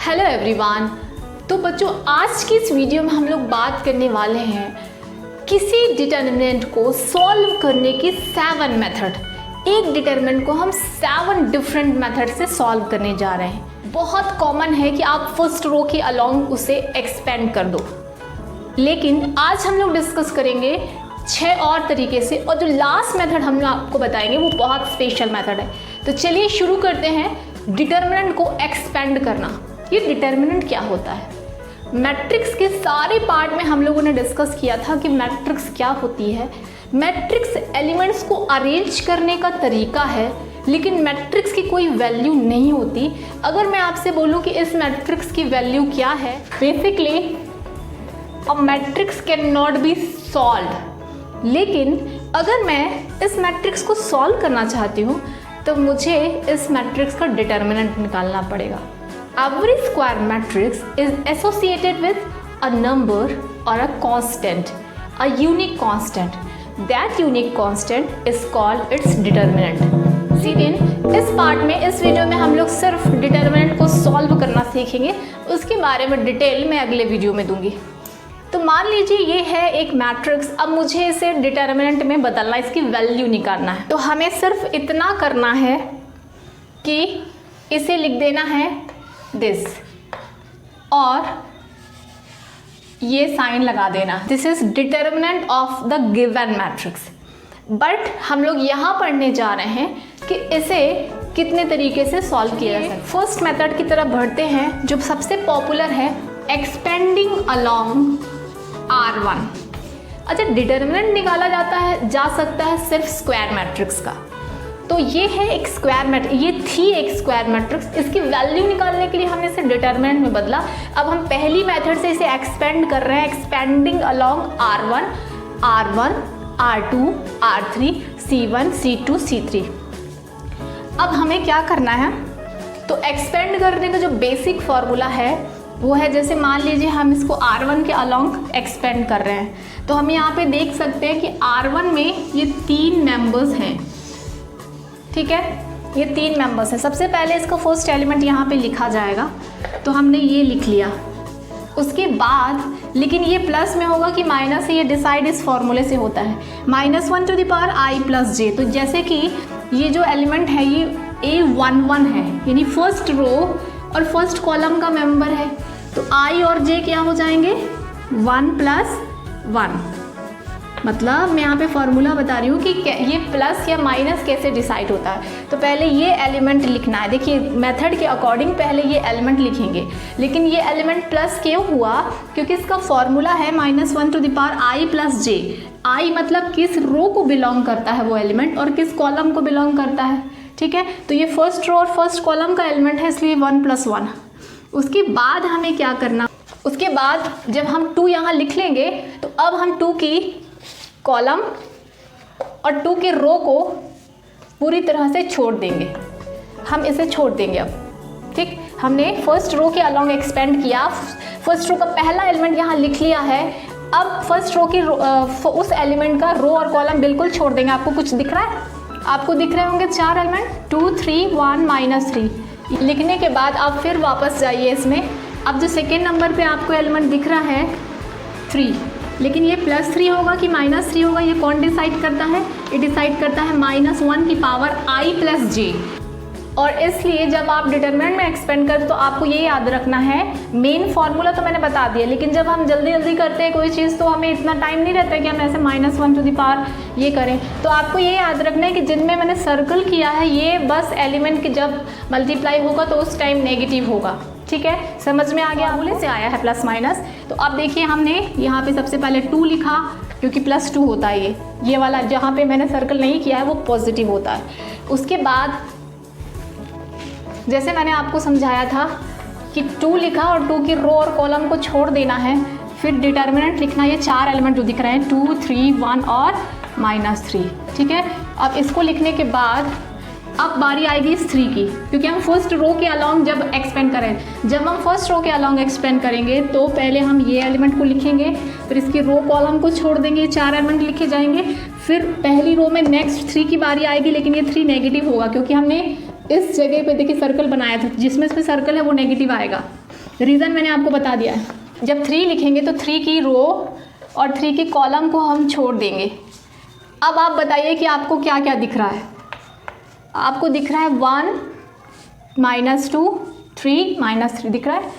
Hello everyone. तो बच्चों, आज की इस वीडियो में हम लोग बात करने वाले हैं किसी डिटर्मिनेंट को सॉल्व करने की 7 मेथड। एक डिटर्मिनेंट को हम 7 डिफरेंट मेथड से सॉल्व करने जा रहे हैं। बहुत कॉमन है कि आप फर्स्ट रो के अलोंग उसे एक्सपेंड कर दो, लेकिन आज हम लोग डिस्कस करेंगे 6 और तरीके से, और जो लास्ट मेथड हम आपको बताएंगे वो बहुत स्पेशल मेथड है। तो चलिए शुरू करते हैं डिटर्मिनेंट को एक्सपेंड करना। ये डिटर्मिनेंट क्या होता है? मैट्रिक्स के सारे पार्ट में हम लोगों ने डिस्कस किया था कि मैट्रिक्स क्या होती है। मैट्रिक्स एलिमेंट्स को अरेंज करने का तरीका है, लेकिन मैट्रिक्स की कोई वैल्यू नहीं होती। अगर मैं आपसे बोलूं कि इस मैट्रिक्स की वैल्यू क्या है, basically a matrix can not be solve. लेकिन अगर मैं इस मैट्रिक्स को सॉल्व करना चाहती हूँ तो मुझे इस मैट्रिक्स का डिटर्मिनेंट निकालना पड़ेगा। Every square matrix is associated with a number or a constant, a unique constant. That unique constant is called its determinant. लेकिन इस पार्ट में, इस वीडियो में हम लोग सिर्फ डिटर्मिनेंट को सॉल्व करना सीखेंगे। उसके बारे में डिटेल में अगले वीडियो में दूंगी। तो मान लीजिए ये है एक मैट्रिक्स। अब मुझे इसे डिटर्मिनेंट में बदलना, इसकी वैल्यू निकालना है। तो हमें सिर्फ इतना करना है कि इसे लिख देना है दिस, और ये साइन लगा देना, this is determinant of the given matrix. But हम लोग यहाँ पढ़ने जा रहे हैं कि इसे कितने तरीके से सॉल्व किया जा सकता है। फर्स्ट मेथड की तरफ बढ़ते हैं, जो सबसे पॉपुलर है, एक्सपेंडिंग अलोंग R1। अच्छा, डिटर्मिनेंट निकाला जा सकता है सिर्फ स्क्वायर मैट्रिक्स का। तो ये है एक स्क्वायर मैट्रिक्स, ये थी एक स्क्वायर मैट्रिक्स। इसकी वैल्यू निकालने के लिए हमने इसे डिटर्मिनेंट में बदला। अब हम पहली मेथड से इसे एक्सपेंड कर रहे हैं, expanding along R1, R2, R3, C1, C2, C3। अब हमें क्या करना है? तो एक्सपेंड करने का जो बेसिक फॉर्मूला है वो है, जैसे मान लीजिए हम इसको R1 के अलोंग एक्सपेंड कर रहे हैं, तो हम यहाँ पे देख सकते हैं कि R1 में ये 3 मेंबर्स हैं। ठीक है, ये 3 मेंबर्स हैं। सबसे पहले इसका फर्स्ट एलिमेंट यहाँ पे लिखा जाएगा, तो हमने ये लिख लिया। उसके बाद, लेकिन ये प्लस में होगा कि माइनस है, ये डिसाइड इस फॉर्मूले से होता है, -1 to the power i + j। तो जैसे कि ये जो एलिमेंट है ये A11 है, यानी फर्स्ट रो और फर्स्ट कॉलम का मेंबर है। तो i और j क्या हो जाएंगे? 1 + 1। मतलब मैं यहाँ पे फॉर्मूला बता रही हूँ कि ये प्लस या माइनस कैसे डिसाइड होता है। तो पहले ये एलिमेंट लिखना है। देखिए, मेथड के अकॉर्डिंग पहले ये एलिमेंट लिखेंगे, लेकिन ये एलिमेंट प्लस क्यों हुआ? क्योंकि इसका फॉर्मूला है -1 to the power i + j। i मतलब किस रो को बिलोंग करता है वो एलिमेंट, और किस कॉलम को बिलोंग करता है। ठीक है, तो ये फर्स्ट रो और फर्स्ट कॉलम का एलिमेंट है, इसलिए 1 + 1। उसके बाद हमें क्या करना? उसके बाद जब हम 2 यहाँ लिख लेंगे, तो अब हम 2 की कॉलम और 2 के रो को पूरी तरह से छोड़ देंगे। हम इसे छोड़ देंगे अब। ठीक, हमने फर्स्ट रो के अलोंग एक्सपेंड किया, फर्स्ट रो का पहला एलिमेंट यहाँ लिख लिया है। अब फर्स्ट रो की उस एलिमेंट का रो और कॉलम बिल्कुल छोड़ देंगे। आपको कुछ दिख रहा है? आपको दिख रहे होंगे 4 एलिमेंट, 2, 3, 1, -3। लिखने के बाद आप फिर वापस जाइए इसमें। अब जो सेकेंड नंबर पे आपको एलिमेंट दिख रहा है 3, लेकिन ये +3 होगा कि -3 होगा, ये कौन डिसाइड करता है? ये डिसाइड करता है -1 की पावर i + j। और इसलिए जब आप डिटर्मिनेंट में एक्सपेंड करते तो आपको ये याद रखना है, मेन फार्मूला तो मैंने बता दिया, लेकिन जब हम जल्दी जल्दी करते हैं कोई चीज़ तो हमें इतना टाइम नहीं रहता कि हम ऐसे -1 to the power ये करें। तो आपको ये याद रखना है कि जिनमें मैंने सर्कल किया है ये बस एलिमेंट की जब मल्टीप्लाई होगा तो उस टाइम नेगेटिव होगा। ठीक है, समझ में आ गया? फॉर्मूले से आया है प्लस माइनस। तो अब देखिए, हमने यहाँ पे सबसे पहले 2 लिखा, क्योंकि +2 होता है ये वाला जहाँ पे मैंने सर्कल नहीं किया है वो पॉजिटिव होता है। उसके बाद जैसे मैंने आपको समझाया था कि 2 लिखा और 2 की रो और कॉलम को छोड़ देना है, फिर डिटर्मिनेंट लिखना। ये 4 एलिमेंट जो दिख रहे हैं 2, 3, 1 और -3। ठीक है, अब इसको लिखने के बाद अब बारी आएगी इस 3 की, क्योंकि हम फर्स्ट रो के अलोंग जब एक्सपेंड करें, जब हम फर्स्ट रो के अलोंग एक्सपेंड करेंगे तो पहले हम ये एलिमेंट को लिखेंगे, फिर इसकी रो कॉलम को छोड़ देंगे, ये 4 एलिमेंट लिखे जाएंगे। फिर पहली रो में नेक्स्ट 3 की बारी आएगी, लेकिन ये 3 नेगेटिव होगा, क्योंकि हमने इस जगह पे देखिए सर्कल बनाया था, जिसमें इसमें सर्कल है वो नेगेटिव आएगा। रीज़न मैंने आपको बता दिया है, जब 3 लिखेंगे तो 3 की रो और 3 की कॉलम को हम छोड़ देंगे। अब आप बताइए कि आपको क्या क्या दिख रहा है। आपको दिख रहा है 1 -2 3 -3 दिख रहा है,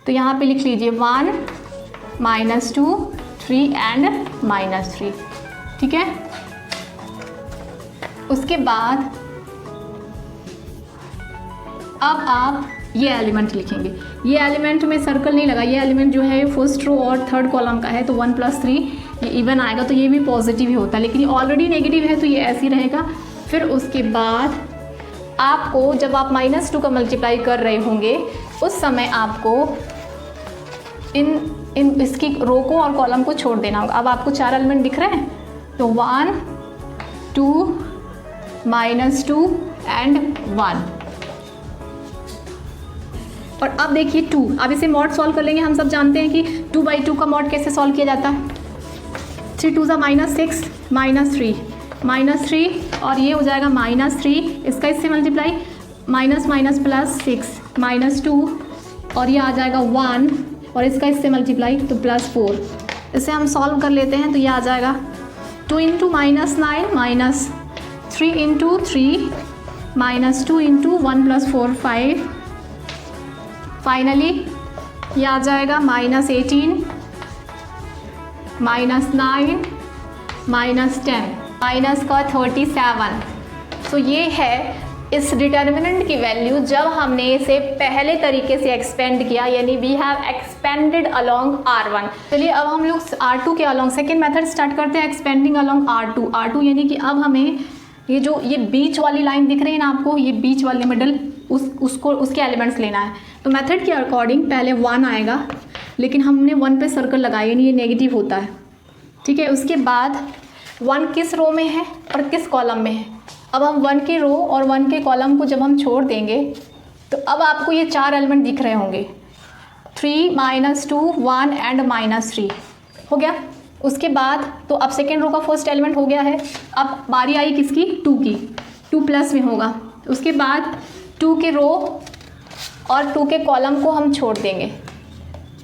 तो यहाँ पे लिख लीजिए 1 -2 3 एंड -3, ठीक है। उसके बाद अब आप ये एलिमेंट लिखेंगे। ये एलिमेंट में सर्कल नहीं लगा, ये एलिमेंट जो है फर्स्ट रो और थर्ड कॉलम का है, तो 1 + 3 ये इवन आएगा, तो ये भी पॉजिटिव ही होता है, लेकिन ये ऑलरेडी नेगेटिव है तो ये ऐसे ही रहेगा। फिर उसके बाद आपको जब आप -2 का मल्टीप्लाई कर रहे होंगे उस समय आपको इन इसकी रो को और कॉलम को छोड़ देना होगा। अब आपको 4 एलिमेंट दिख रहे हैं, तो 1 2 -2 एंड 1। और अब देखिए 2, अब इसे मॉड सॉल्व कर लेंगे। हम सब जानते हैं कि 2/2 का मॉड कैसे सॉल्व किया जाता है। 3 2 -6 -3 -3 और ये हो जाएगा -3, इसका इससे मल्टीप्लाई -+6 -2 और ये आ जाएगा 1 और इसका इससे मल्टीप्लाई तो +4। इसे हम सॉल्व कर लेते हैं, तो ये आ जाएगा 2 × -9 -3 × 3 -2 × 1 + 4 5। फाइनली ये आ जाएगा -18 -9 -10 माइनस का 37। तो ये है इस डिटर्मिनेंट की वैल्यू जब हमने इसे पहले तरीके से एक्सपेंड किया, यानी we have expanded along R1। चलिए अब हम लोग R2 के अलोंग सेकेंड मेथड स्टार्ट करते हैं, एक्सपेंडिंग अलोंग R2 यानी कि अब हमें ये बीच वाली लाइन दिख रही है ना आपको, ये बीच वाले मिडल उसके एलिमेंट्स लेना है। तो मेथड के अकॉर्डिंग पहले 1 आएगा, लेकिन हमने 1 पे सर्कल लगाया, यानी ये नेगेटिव होता है, ठीक है। उसके बाद 1 किस रो में है और किस कॉलम में है। अब हम 1 की रो और 1 के कॉलम को जब हम छोड़ देंगे तो अब आपको ये 4 एलिमेंट दिख रहे होंगे, 3 -2 1 एंड -3 हो गया। उसके बाद तो अब सेकेंड रो का फर्स्ट एलिमेंट हो गया है। अब बारी आई किसकी, 2 की, 2 प्लस में होगा। उसके बाद 2 के रो और 2 के कॉलम को हम छोड़ देंगे।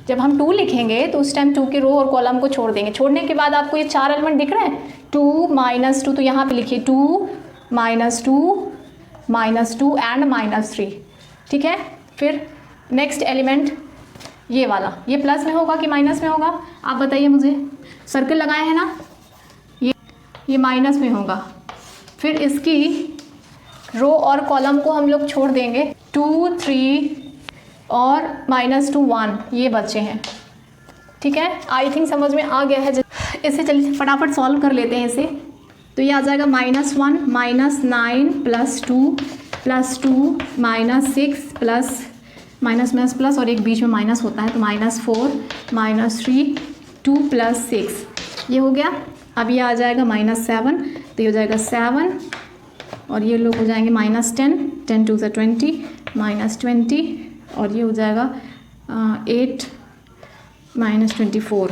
जब हम 2 लिखेंगे तो उस टाइम 2 के रो और कॉलम को छोड़ देंगे। छोड़ने के बाद आपको ये 4 एलिमेंट दिख रहे हैं, 2 -2, तो यहाँ पे लिखिए 2 -2 -2 एंड -3, ठीक है। फिर नेक्स्ट एलिमेंट ये वाला, ये प्लस में होगा कि माइनस में होगा, आप बताइए मुझे। सर्कल लगाए हैं ना, ये माइनस में होगा। फिर इसकी रो और कॉलम को हम लोग छोड़ देंगे, 2 3 और -2 1 ये बचे हैं, ठीक है। आई थिंक समझ में आ गया है। इसे चलिए फटाफट सॉल्व कर लेते हैं इसे। तो ये आ जाएगा -1 -9 +2 +2 -6 प्लस माइनस प्लस और एक बीच में माइनस होता है, तो -4 -3 2 + 6 ये हो गया। अब ये आ जाएगा -7, तो ये हो जाएगा 7 और ये लोग हो जाएंगे -10 10 2 20 -20 और ये हो जाएगा 8 -24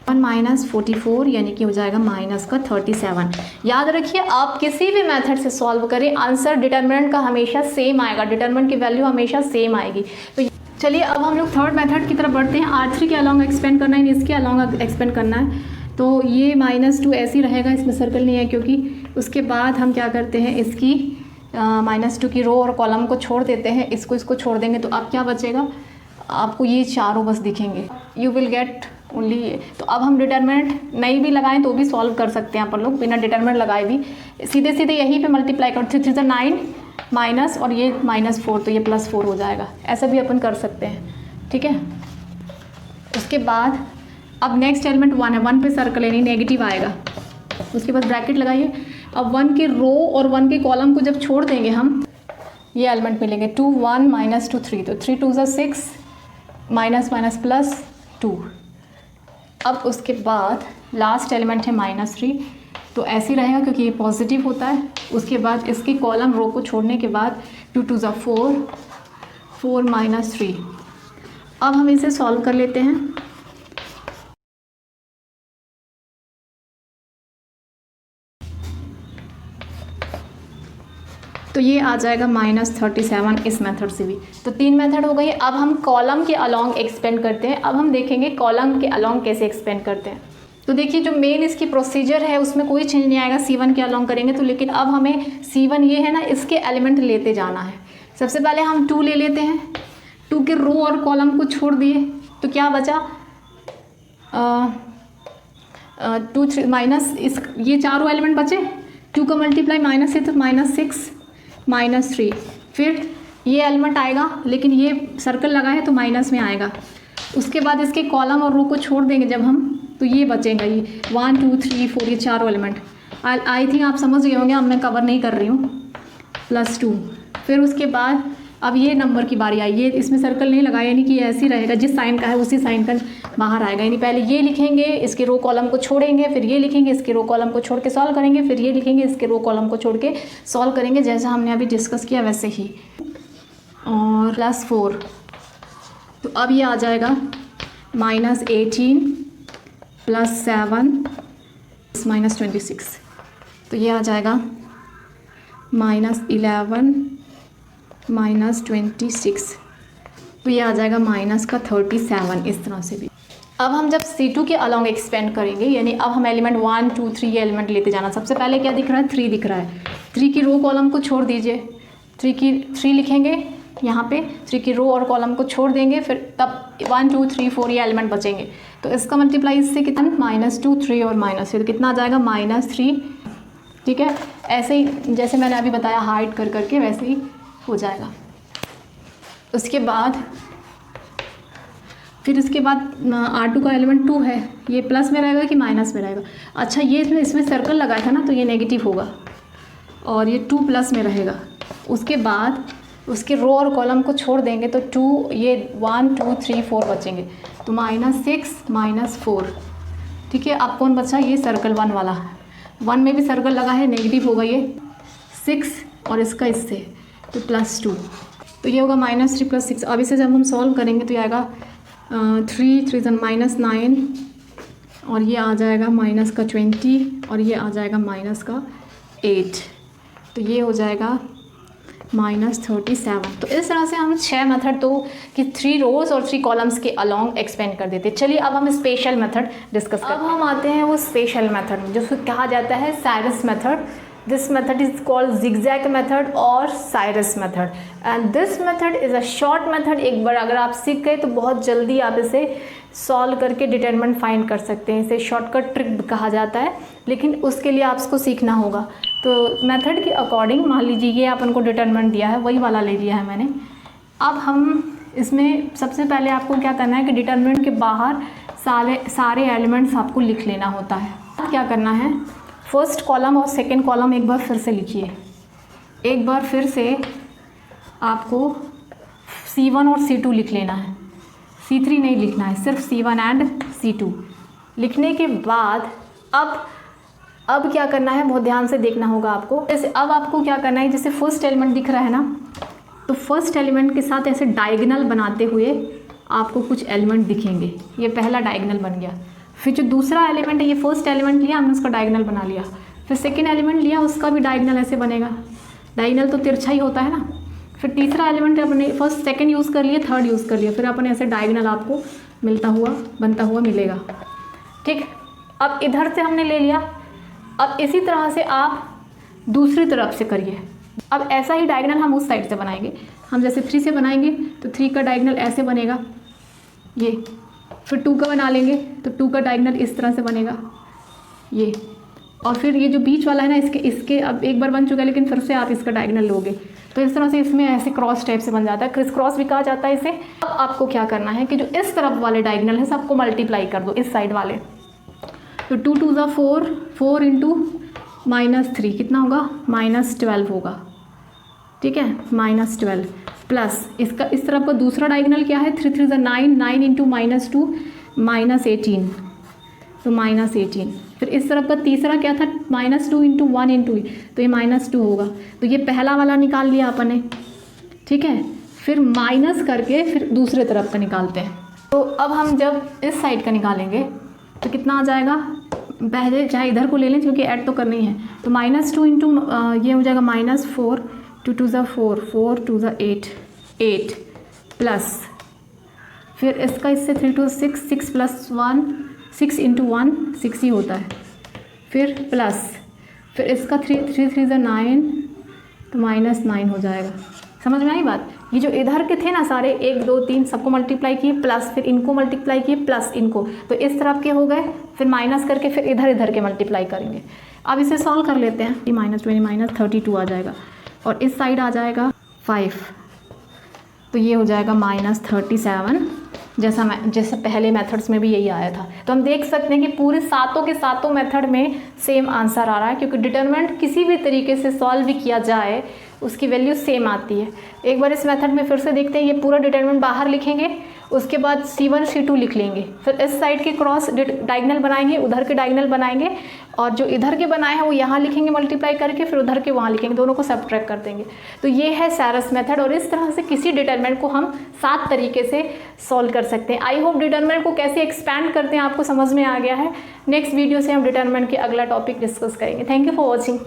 और -44 यानी कि हो जाएगा -37। याद रखिए आप किसी भी मेथड से सॉल्व करें, आंसर डिटर्मिनेंट का हमेशा सेम आएगा, डिटर्मिनेंट की वैल्यू हमेशा सेम आएगी। तो चलिए अब हम लोग थर्ड मेथड की तरफ बढ़ते हैं। R3 के अलॉन्ग एक्सपेंड करना है, इसके अलॉन्ग एक्सपेंड करना है। तो ये -2 ऐसे ही रहेगा, इसमें सर्कल नहीं है क्योंकि। उसके बाद हम क्या करते हैं, इसकी -2 की रो और कॉलम को छोड़ देते हैं, इसको छोड़ देंगे तो अब क्या बचेगा, आपको ये चारों बस दिखेंगे, यू विल गेट ओनली ये। तो अब हम डिटर्मिनेंट नहीं भी लगाएं तो भी सॉल्व कर सकते हैं अपन लोग, बिना डिटर्मिनेंट लगाए भी सीधे सीधे यहीं पे मल्टीप्लाई कर, 3 3 9 माइनस और ये -4 तो ये +4 हो जाएगा, ऐसा भी अपन कर सकते हैं, ठीक है। उसके बाद अब नेक्स्ट एलिमेंट 1 है, 1 पे सर्कल यानी नेगेटिव आएगा, उसके बाद ब्रैकेट लगाइए। अब 1 के रो और 1 के कॉलम को जब छोड़ देंगे हम, ये एलिमेंट मिलेंगे 2 1 -2 3, तो 3 2 6 -2। अब उसके बाद लास्ट एलिमेंट है -3, तो ऐसे ही रहेगा क्योंकि ये पॉजिटिव होता है। उसके बाद इसकी कॉलम रो को छोड़ने के बाद 2 2 4 4 -3। अब हम इसे सॉल्व कर लेते हैं। तो तो ये आ जाएगा -37 इस मेथड से भी। तो 3 मेथड हो गई। अब हम कॉलम के अलॉन्ग एक्सपेंड करते हैं। अब हम देखेंगे कॉलम के अलॉन्ग कैसे एक्सपेंड करते हैं। तो देखिए जो मेन इसकी प्रोसीजर है उसमें कोई चेंज नहीं आएगा, C1 के अलॉन्ग करेंगे तो। लेकिन अब हमें C1 ये है ना, इसके एलिमेंट लेते जाना है। सबसे पहले हम 2 ले लेते हैं। 2 के रो और कॉलम को छोड़ दिए तो क्या बचा, 2 3 माइनस इस, ये चारों एलिमेंट बचे। 2 का मल्टीप्लाई माइनस है तो -6 -3। फिर ये एलिमेंट आएगा, लेकिन ये सर्कल लगा है तो माइनस में आएगा। उसके बाद इसके कॉलम और रो को छोड़ देंगे जब हम, तो ये बचेगा, ये 1 2 3 4 ये चारों एलिमेंट। आई थिंक आप समझ गए होंगे, अब मैं कवर नहीं कर रही हूँ। +2। फिर उसके बाद अब ये नंबर की बारी आई। ये इसमें सर्कल नहीं लगाया, यानी कि ये ऐसे ही रहेगा, जिस साइन का है उसी साइन का बाहर आएगा। यानी पहले ये लिखेंगे, इसके रो कॉलम को छोड़ेंगे, फिर ये लिखेंगे, इसके रो कॉलम को छोड़ के सॉल्व करेंगे, फिर ये लिखेंगे, इसके रो कॉलम को छोड़ के सॉल्व करेंगे, जैसा हमने अभी डिस्कस किया वैसे ही। और +4, तो अब ये आ जाएगा -18 +7 -26। तो ये आ जाएगा -11 -26। तो ये आ जाएगा -37 इस तरह से भी। अब हम जब C2 के अलॉन्ग एक्सपेंड करेंगे, यानी अब हम एलिमेंट 1 2 3 ये एलिमेंट लेते जाना। सबसे पहले क्या दिख रहा है, 3 दिख रहा है। 3 की रो कॉलम को छोड़ दीजिए, 3 लिखेंगे यहाँ पे, 3 की रो और कॉलम को छोड़ देंगे, फिर तब 1 2 3 4 ये एलिमेंट बचेंगे। तो इसका मल्टीप्लाई इससे कितना, -2 3 और -3, तो कितना आ जाएगा -3। ठीक है, ऐसे ही जैसे मैंने अभी बताया हाइड कर करके वैसे ही हो जाएगा। उसके बाद फिर इसके बाद R2 का एलिमेंट 2 है, ये प्लस में रहेगा कि माइनस में रहेगा। अच्छा, ये इसमें सर्कल लगाया था ना, तो ये नेगेटिव होगा और ये 2 प्लस में रहेगा। उसके बाद उसके रो और कॉलम को छोड़ देंगे तो 2, ये 1 2 3 4 बचेंगे, तो -6 -4। ठीक है, अब कौन बचा, ये सर्कल 1 वाला। 1 में भी सर्कल लगा है, नेगेटिव होगा ये 6 और इसका इससे तो +2। तो ये होगा -3 + 6। अब इसे जब हम सॉल्व करेंगे तो ये आएगा 3 3 -9 और ये आ जाएगा -20 और ये आ जाएगा -8। तो ये हो जाएगा -37। तो इस तरह से हम 6 मेथड तो कि 3 रोज़ और 3 कॉलम्स के अलॉन्ग एक्सपेंड कर देते। चलिए अब हम स्पेशल मेथड डिस्कस करते हैं। अब हम आते हैं वो स्पेशल मेथड में, जिसको कहा जाता है Cyrus method. This method is called zigzag method और Cyrus method, and this method is a short method. एक बार अगर आप सीख गए तो बहुत जल्दी आप इसे सॉल्व करके डिटरमिनेंट फाइंड कर सकते हैं। इसे शॉर्टकट ट्रिक कहा जाता है, लेकिन उसके लिए आपको सीखना होगा। तो मेथड के अकॉर्डिंग मान लीजिए ये अपन को डिटरमिनेंट दिया है, वही वाला ले लिया है मैंने। अब हम इसमें सबसे पहले आपको क्या करना है कि डिटरमिनेंट के बाहर सारे एलिमेंट्स आपको लिख लेना होता है। अब क्या करना है, फर्स्ट कॉलम और सेकेंड कॉलम एक बार फिर से लिखिए। एक बार फिर से आपको C1 और C2 लिख लेना है, C3 नहीं लिखना है, सिर्फ C1 एंड C2 लिखने के बाद अब क्या करना है, बहुत ध्यान से देखना होगा आपको। जैसे अब आपको क्या करना है, जैसे फर्स्ट एलिमेंट दिख रहा है ना, तो फर्स्ट एलिमेंट के साथ ऐसे डायगोनल बनाते हुए आपको कुछ एलिमेंट दिखेंगे। ये पहला डायगोनल बन गया। फिर जो दूसरा एलिमेंट है, ये फर्स्ट एलिमेंट लिया हमने, उसका डायगोनल बना लिया। फिर सेकेंड एलिमेंट लिया, उसका भी डायगोनल ऐसे बनेगा। डायगोनल तो तिरछा ही होता है ना। फिर तीसरा एलिमेंट अपने फर्स्ट सेकेंड यूज़ कर लिया, थर्ड यूज़ कर लिया, फिर अपने ऐसे डायगोनल आपको बनता हुआ मिलेगा। ठीक, अब इधर से हमने ले लिया। अब इसी तरह से आप दूसरी तरफ से करिए। अब ऐसा ही डायगोनल हम उस साइड से बनाएंगे। हम जैसे 3 से बनाएंगे तो 3 का डायगोनल ऐसे बनेगा ये। फिर 2 का बना लेंगे तो 2 का डायगोनल इस तरह से बनेगा ये। और फिर ये जो बीच वाला है ना, इसके अब एक बार बन चुका है, लेकिन फिर से आप इसका डायगोनल लोगे तो इस तरह से इसमें ऐसे क्रॉस टाइप से बन जाता है। क्रिस क्रॉस भी कहा जाता है इसे। अब आपको क्या करना है कि जो इस तरफ वाले डायगोनल है सबको मल्टीप्लाई कर दो इस साइड वाले। तो 2 2 ज़ा 4, 4 इंटू -3 कितना होगा, -12 होगा। ठीक है, -12 प्लस इसका इस तरफ का दूसरा डायगोनल क्या है, 3 3 ज़ा 9, 9 इंटू -2 -18, तो -18। फिर इस तरफ का तीसरा क्या था, -2 इंटू 1 इंटू, तो ये -2 होगा। तो ये पहला वाला निकाल लिया अपन ने। ठीक है, फिर माइनस करके फिर दूसरे तरफ का निकालते हैं। तो अब हम जब इस साइड का निकालेंगे तो कितना आ जाएगा, पहले चाहे इधर को ले लें क्योंकि ऐड तो करनी है। तो -2 इंटू ये हो जाएगा -4 2 2 ज़ा 4, 4 2 ज़ा 8, 8 प्लस फिर इसका इससे 3 2 6, 6 प्लस 1, 6 इंटू 1 6 ही होता है, फिर प्लस फिर इसका 3 3 ज़ा 9 तो -9 हो जाएगा। समझ में आई बात? ये जो इधर के थे ना सारे 1 2 3 सबको मल्टीप्लाई किए, प्लस फिर इनको मल्टीप्लाई किए, प्लस इनको, तो इस तरफ के हो गए, फिर माइनस करके फिर इधर इधर के मल्टीप्लाई करेंगे। अब इसे सॉल्व कर लेते हैं। -20 -32 आ जाएगा और इस साइड आ जाएगा 5, तो ये हो जाएगा -37, जैसा पहले मेथड्स में भी यही आया था। तो हम देख सकते हैं कि पूरे सातों के सातों मेथड में सेम आंसर आ रहा है, क्योंकि डिटरमिनेंट किसी भी तरीके से सॉल्व भी किया जाए उसकी वैल्यू सेम आती है। एक बार इस मेथड में फिर से देखते हैं। ये पूरा डिटरमिनेंट बाहर लिखेंगे, उसके बाद C1 C2 लिख लेंगे, फिर इस साइड के क्रॉस डायगोनल बनाएंगे, उधर के डायगोनल बनाएंगे, और जो इधर के बनाए हैं वो यहाँ लिखेंगे मल्टीप्लाई करके, फिर उधर के वहाँ लिखेंगे, दोनों को सब्ट्रैक्ट कर देंगे। तो ये है सैरस मेथड, और इस तरह से किसी डिटरमिनेंट को हम 7 तरीके से सॉल्व कर सकते हैं। आई होप डिटरमिनेंट को कैसे एक्सपैंड करते हैं आपको समझ में आ गया है। नेक्स्ट वीडियो से हम डिटरमिनेंट के अगला टॉपिक डिस्कस करेंगे। Thank you for watching.